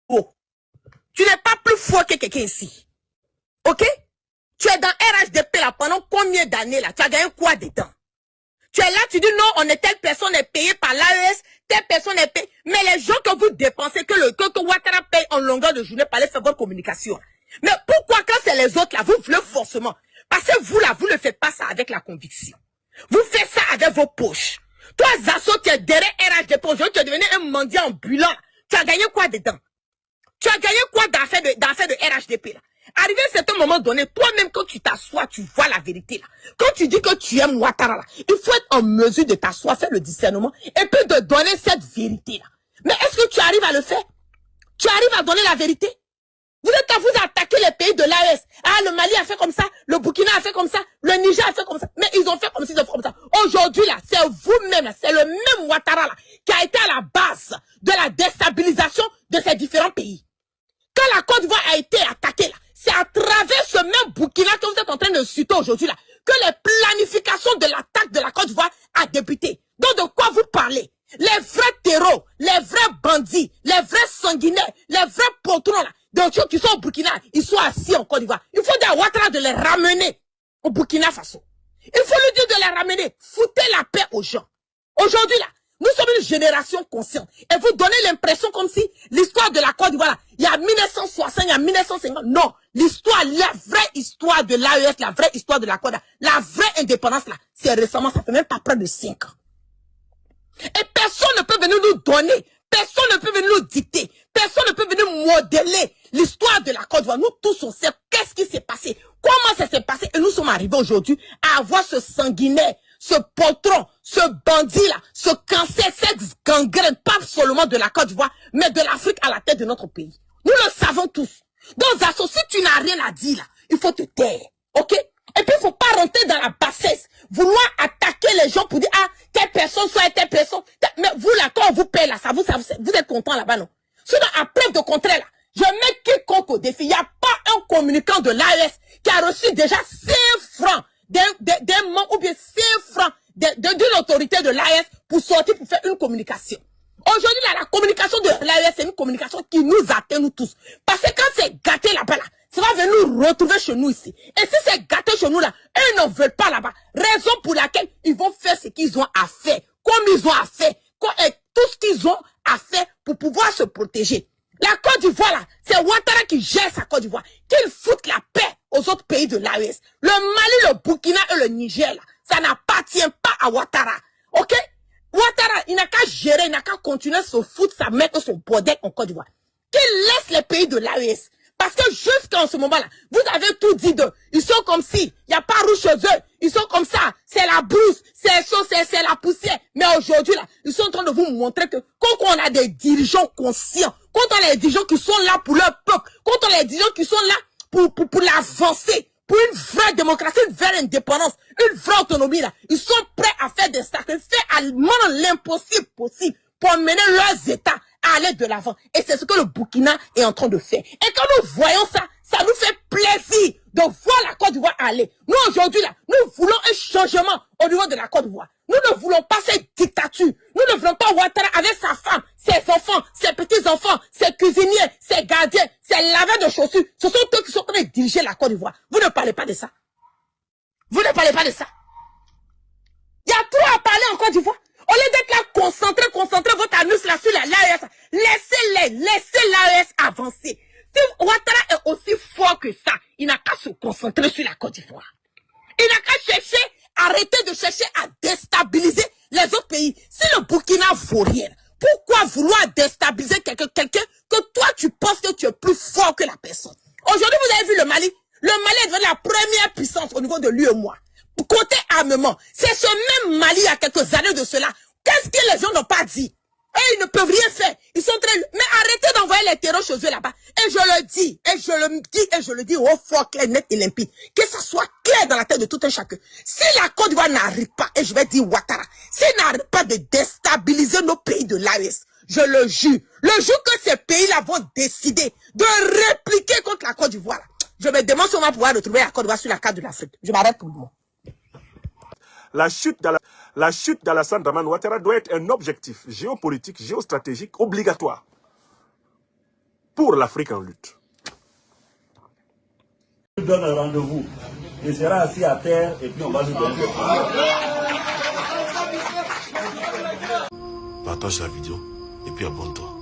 faux. Tu n'es pas plus fort que quelqu'un ici. Ok? Tu es dans RHDP là pendant combien d'années là? Tu as gagné quoi dedans? Tu es là, tu dis non, telle personne est payée par l'AES, telle personne est payée. Mais les gens que vous dépensez, que Ouattara paye en longueur de journée pour aller faire votre communication. Mais pourquoi quand c'est les autres là, vous voulez forcément? Parce que vous là, vous ne faites pas ça avec la conviction. Vous faites ça avec vos poches. Toi, Zasso, tu es derrière RHDP. Aujourd'hui, tu es devenu un mendiant ambulant. Tu as gagné quoi dedans? Tu as gagné quoi dans l'affaire de RHDP là? Arrivé à un certain moment donné, toi-même quand tu t'assois, tu vois la vérité là. Quand tu dis que tu aimes Ouattara là, il faut être en mesure de t'asseoir, faire le discernement et puis de donner cette vérité là. Mais est-ce que tu arrives à le faire? Tu arrives à donner la vérité? Vous êtes à vous attaquer les pays de l'AES. Ah, le Mali a fait comme ça, le Burkina a fait comme ça, le Niger a fait comme ça. Mais ils ont fait comme ça, ils ont fait comme ça. Aujourd'hui là, c'est vous-même, c'est le même Ouattara là qui a été à la base de la déstabilisation de ces différents pays. Quand la Côte d'Ivoire a été attaquée là, c'est à travers ce même Burkina que vous êtes en train de citer aujourd'hui là, que les planifications de l'attaque de la Côte d'Ivoire a débuté. Donc de quoi vous parlez? Les vrais terreaux, les vrais bandits, les vrais sanguinaires, les vrais potrons là, des gens qui sont au Burkina, ils sont assis en Côte d'Ivoire. Il faut dire à Ouattara de les ramener au Burkina Faso. Il faut lui dire de les ramener. Foutez la paix aux gens. Aujourd'hui là, nous sommes une génération consciente. Et vous donnez l'impression comme si l'histoire de la Côte d'Ivoire, il y a 1960, il y a 1950. Non, l'histoire, la vraie histoire de l'AES, la vraie histoire de la Côte d'Ivoire, la vraie indépendance, là, c'est récemment, ça fait même pas près de 5 ans. Et personne ne peut venir nous donner, personne ne peut venir nous dicter, personne ne peut venir modeler l'histoire de la Côte d'Ivoire. Nous tous, on sait qu'est-ce qui s'est passé, comment ça s'est passé. Et nous sommes arrivés aujourd'hui à avoir ce sanguinaire, ce poltron, ce bandit-là, ce cancer, cette gangrène, pas seulement de la Côte d'Ivoire, mais de l'Afrique à la tête de notre pays. Nous le savons tous. Donc, Zasso, si tu n'as rien à dire, là, il faut te taire. Ok? Et puis, il ne faut pas rentrer dans la bassesse, vouloir attaquer les gens pour dire, ah, telle personne soit telle personne. Mais vous, là, quand on vous paye, là, vous êtes content là-bas, non? Sinon, à preuve de contraire, là, je mets quiconque au défi. Il n'y a pas un communicant de l'AES qui a reçu déjà 5 francs d'un membre ou bien 5 francs d'une autorité de l'AES pour sortir, pour faire une communication. Aujourd'hui, là, la communication de l'AES, c'est une communication qui nous atteint, nous tous. Parce que quand c'est gâté là-bas, là, ça va venir nous retrouver chez nous ici. Et si c'est gâté chez nous là, eux n'en veulent pas là-bas. Raison pour laquelle ils vont faire ce qu'ils ont à faire. Comme ils ont à faire. Et tout ce qu'ils ont à faire pour pouvoir se protéger. La Côte d'Ivoire là, c'est Ouattara qui gère sa Côte d'Ivoire. Qu'il foute la paix aux autres pays de l'AES. Le Mali, le Burkina et le Niger là, ça n'appartient pas à Ouattara. Ok? Ouattara, il n'a qu'à gérer, il n'a qu'à continuer à se foutre sa mère et son bordel en Côte d'Ivoire. Qu'il laisse les pays de l'AES. Parce que jusqu'en ce moment-là, vous avez tout dit d'eux. Ils sont comme si, il n'y a pas rouge chez eux. Ils sont comme ça. C'est la brousse, c'est la poussière. Mais aujourd'hui, là, ils sont en train de vous montrer que quand on a des dirigeants conscients, quand on a des dirigeants qui sont là pour leur peuple, quand on a des dirigeants qui sont là pour l'avancée, pour une vraie démocratie, une vraie indépendance, une vraie autonomie, là, ils sont prêts à faire des sacrifices, à demander l'impossible possible pour mener leurs États à aller de l'avant. Et c'est ce que le Burkina est en train de faire. Et quand nous voyons ça, ça nous fait plaisir de voir la Côte d'Ivoire aller. Nous, aujourd'hui, là, nous voulons un changement au niveau de la Côte d'Ivoire. Nous ne voulons pas cette dictature. Nous ne voulons pas Ouattara avec sa femme, ses enfants, ses petits-enfants, ses cuisiniers, ses gardiens, ses laveurs de chaussures. Ce sont eux qui sont en train de diriger la Côte d'Ivoire. Vous ne parlez pas de ça. Vous ne parlez pas de ça. Il y a trop à parler en Côte d'Ivoire. Au lieu d'être là, concentrez votre anus là sur l'AES. Laissez l'AES avancer. Si Ouattara est aussi fort que ça, il n'a qu'à se concentrer sur la Côte d'Ivoire. Il n'a qu'à arrêter de chercher à déstabiliser les autres pays. Si le Burkina vaut rien, pourquoi vouloir déstabiliser quelqu'un que toi tu penses que tu es plus fort que la personne? Aujourd'hui, vous avez vu le Mali. Le Mali est devenu la première puissance au niveau de l'UEMOA. Côté armement, c'est ce même Mali il y a quelques années de cela. Qu'est-ce que les gens n'ont pas dit? Et ils ne peuvent rien faire. Ils sont très... Mais arrêtez d'envoyer les terreurs chez eux là-bas. Et je le dis, et je le dis, et je le dis au fort, clair, net et limpide. Que ça soit clair dans la tête de tout un chacun. Si la Côte d'Ivoire n'arrive pas, et je vais dire Ouattara, s'il n'arrive pas de déstabiliser nos pays de l'AES, je le jure que ces pays-là vont décider de répliquer contre la Côte d'Ivoire. Je me demande si on va pouvoir retrouver la Côte d'Ivoire sur la carte de l'Afrique. Je m'arrête pour le moment. La chute d'Alassane Dramane Ouattara doit être un objectif géopolitique, géostratégique obligatoire. pour l'Afrique en lutte. Je donne un rendez-vous. Il sera assis à terre et puis on va lui donner le Partage la vidéo et puis abonne-toi.